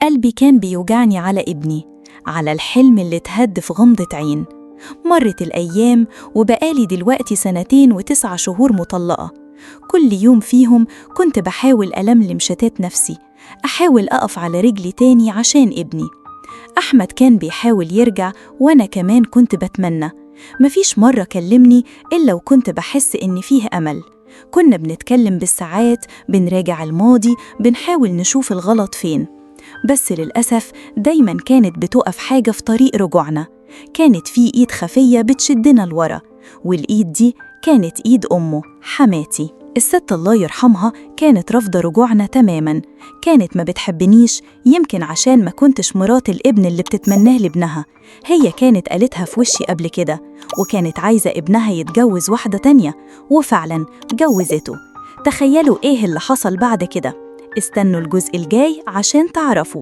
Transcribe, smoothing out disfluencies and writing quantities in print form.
قلبي كان بيوجعني على ابني، على الحلم اللي اتهد في غمضة عين. مرت الأيام وبقالي دلوقتي 2 و9 شهور مطلقة. كل يوم فيهم كنت بحاول ألملم شتات نفسي، أحاول أقف على رجلي تاني عشان ابني. أحمد كان بيحاول يرجع وأنا كمان كنت بتمنى. مفيش مرة كلمني إلا وكنت بحس إن فيه أمل. كنا بنتكلم بالساعات، بنراجع الماضي، بنحاول نشوف الغلط فين. بس للأسف دايماً كانت بتقف حاجة في طريق رجوعنا. كانت في إيد خفية بتشدنا لورا، والإيد دي كانت إيد أمه حماتي. الست الله يرحمها كانت رافضة رجوعنا تماماً. كانت ما بتحبنيش، يمكن عشان ما كنتش مرات الابن اللي بتتمناه لابنها. هي كانت قالتها في وشي قبل كده، وكانت عايزة ابنها يتجوز واحدة تانية، وفعلاً جوزته. تخيلوا إيه اللي حصل بعد كده؟ استنوا الجزء الجاي عشان تعرفوا.